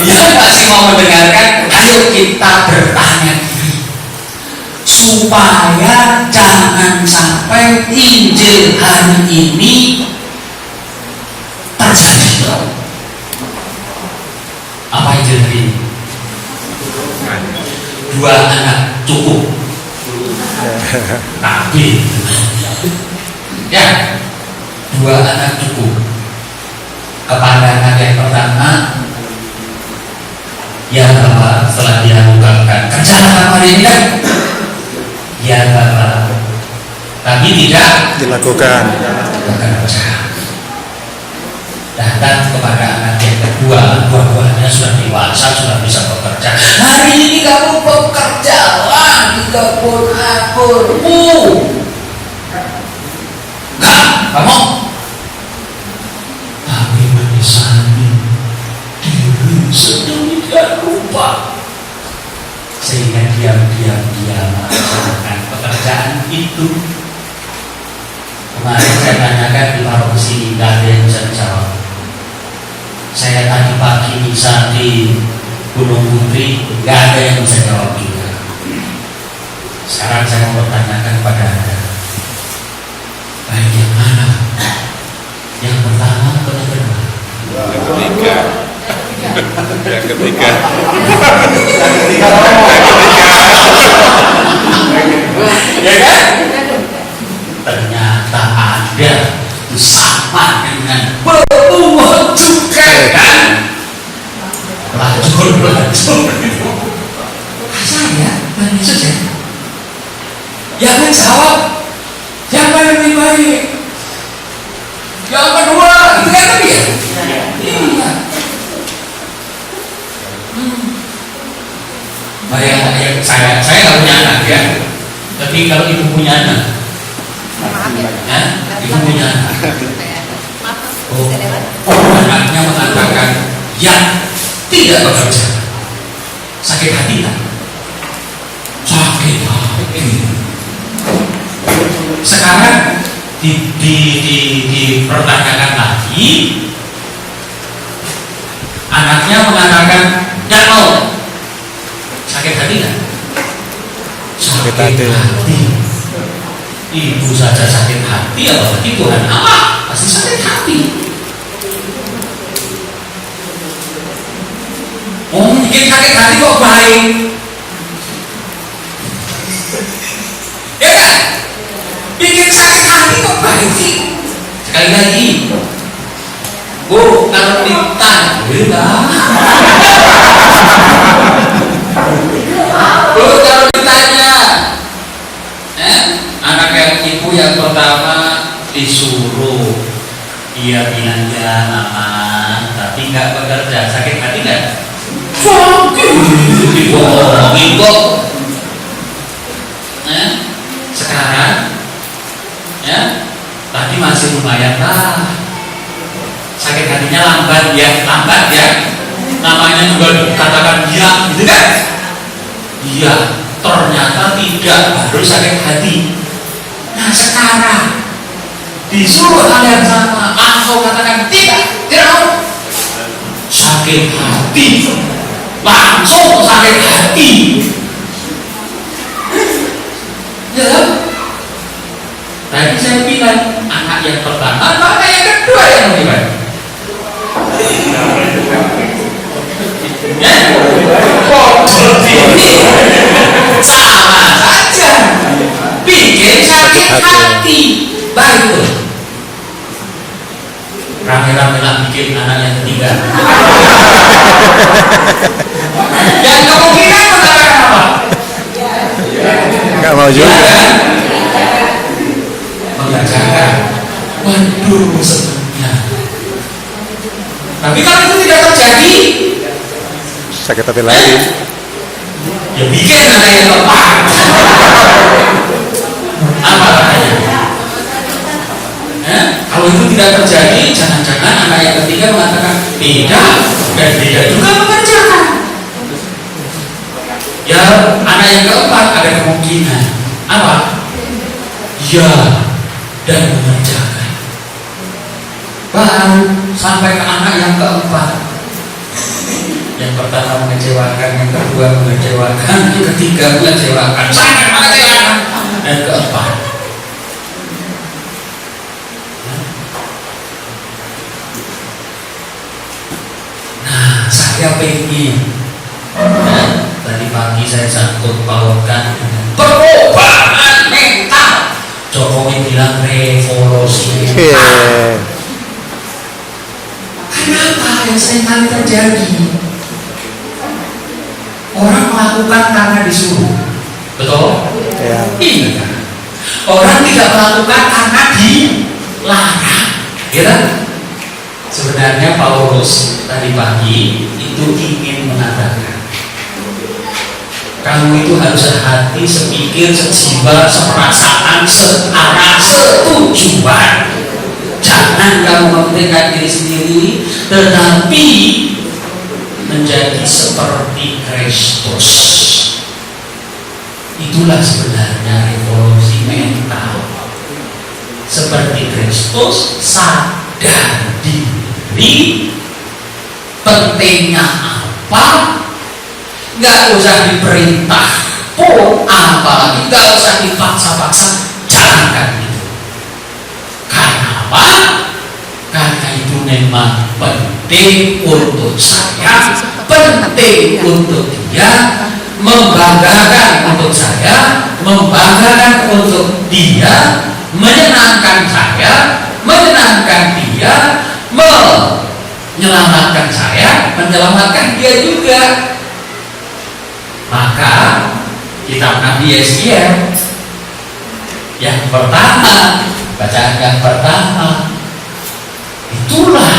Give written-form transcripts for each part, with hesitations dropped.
Yang masih mau mendengarkan, ayo kita bertanya diri supaya jangan sampai Injil hari ini terjadi. Apa Injil hari ini? 2 anak cukup, tapi ya 2 anak cukup. Kepada anak yang pertama, ya Bapak, setelah dia mengungkapkan kerjaan hari ini kan, ya Bapak, tapi tidak dilakukan. Datang kepada anak yang kedua, dua-duanya sudah dewasa, sudah bisa bekerja. Hari ini kamu bekerjalah di kebun anggurmu. Enggak, kamu. Tapi menyesali diri sedemikian rupa, sehingga diam-diam dia melaksanakan pekerjaan itu. Kemarin saya tanyakan di paroki sini, nggak ada yang bisa dijawab. Saya tadi pagi bisa di Gunung Putri, nggak ada yang bisa jawab juga. Sekarang saya mau bertanyakan kepada Anda, baik yang mana? Yang pertama atau yang kedua? Yang ketiga. Yang ketiga. Ya kan? Ternyata ada sama dengan pertumbuhan cukai kan? Pelacur saya dan Yesus ya, yang menjawab yang lebih baik, yang kedua itu kan tapi ya iya. Saya nggak punya anak ya, tapi kalau ibu punya anak, ya, ibu punya anak, anaknya mengatakan yang tidak bekerja, sakit hati kan? Sakit hati. Sekarang dipertanyakan lagi, anaknya mengatakan tidak mau, sakit hati kan? Sakit hati. Ibu saja sakit hati, apalagi Tuhan Allah pasti sakit hati. Bikin sakit hati kok baik, ya kan? Bikin sakit hati kok baik sih. Sekali lagi, Bu, kalau ditanya, Bu, kalau ditanya, anak yang ibu yang pertama disuruh, dia bilang ya aman, tapi nggak bekerja, sakit hati nggak? Dibohongin kok. Sekarang ya, tadi masih lumayan lah, sakit hatinya lambat ya, namanya juga dikatakan iya gitu kan? Iya, ternyata tidak, baru sakit hati. Nah sekarang disuruh hal yang sama, langsung katakan tidak mau, sakit hati, langsung sakit hati. Ya, tadi saya bilang anak yang pertama, anak yang kedua yang gimana? Ya, ini sama saja, bikin sakit hati. Baik tuh, rame-rame lah bikin anak yang ketiga. Yang kemungkinan mengatakan apa? Nggak mau juga. Mengajarkan, waduh senangnya. Tapi kalau itu tidak terjadi, Sakit hati lagi. ya bikin anak yang keempat. Apa katanya? Kalau itu tidak terjadi, jangan-jangan anak yang ketiga mengatakan tidak, dan tidak juga mengerjakan. Ya, anak yang keempat ada kemungkinan apa? Ya, dan mengerjakan. Baru sampai ke anak yang keempat, Yang pertama mengecewakan, yang kedua mengecewakan, yang ketiga mengecewakan, sangat mengecewakan, dan keempat. Nah, saya pengen, tadi pagi saya sangkut pautkan dengan perubahan mental. Jokowi bilang revolusi mental. Kenapa yang seringkali terjadi? Orang melakukan karena disuruh, betul? Ya. Iya. Orang tidak melakukan karena dilarang, ya kan? Sebenarnya Paulus tadi pagi itu ingin mengatakan, kamu itu harus sehati, sepikir, sejiwa, seperasaan, searah, setujuan. Jangan kamu mementingkan diri sendiri, tetapi menjadi seperti Kristus. Itulah sebenarnya revolusi mental. Seperti Kristus, sadar diri, pentingnya apa, nggak usah diperintah pun, apalagi nggak usah dipaksa-paksa, jangan itu. Karena apa? Karena itu memang penting untuk saya, penting untuk dia, membanggakan untuk saya, membanggakan untuk dia, menyenangkan saya, menyenangkan dia, menyelamatkan saya, menyelamatkan dia juga. Maka kitab Nabi Yesaya yang pertama, bacaan yang pertama, itulah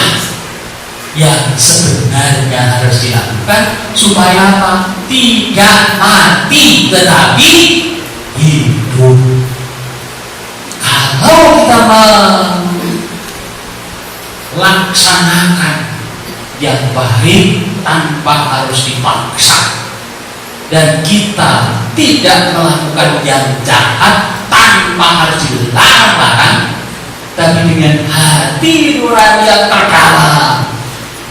yang sebenarnya harus dilakukan supaya apa? Tidak mati tetapi hidup. Kalau kita melaksanakan yang baik tanpa harus dipaksa, dan kita tidak melakukan yang jahat tanpa harus dilarang, tapi dengan hati nurani yang terdalam,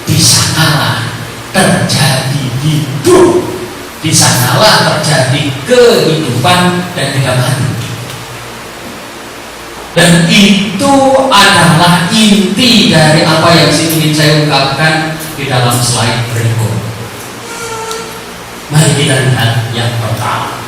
di sanalah terjadi hidup, di sanalah terjadi kehidupan dan tidak mati. Dan itu adalah inti dari apa yang ingin saya ungkapkan di dalam slide berikut. Mari kita lihat yang pertama.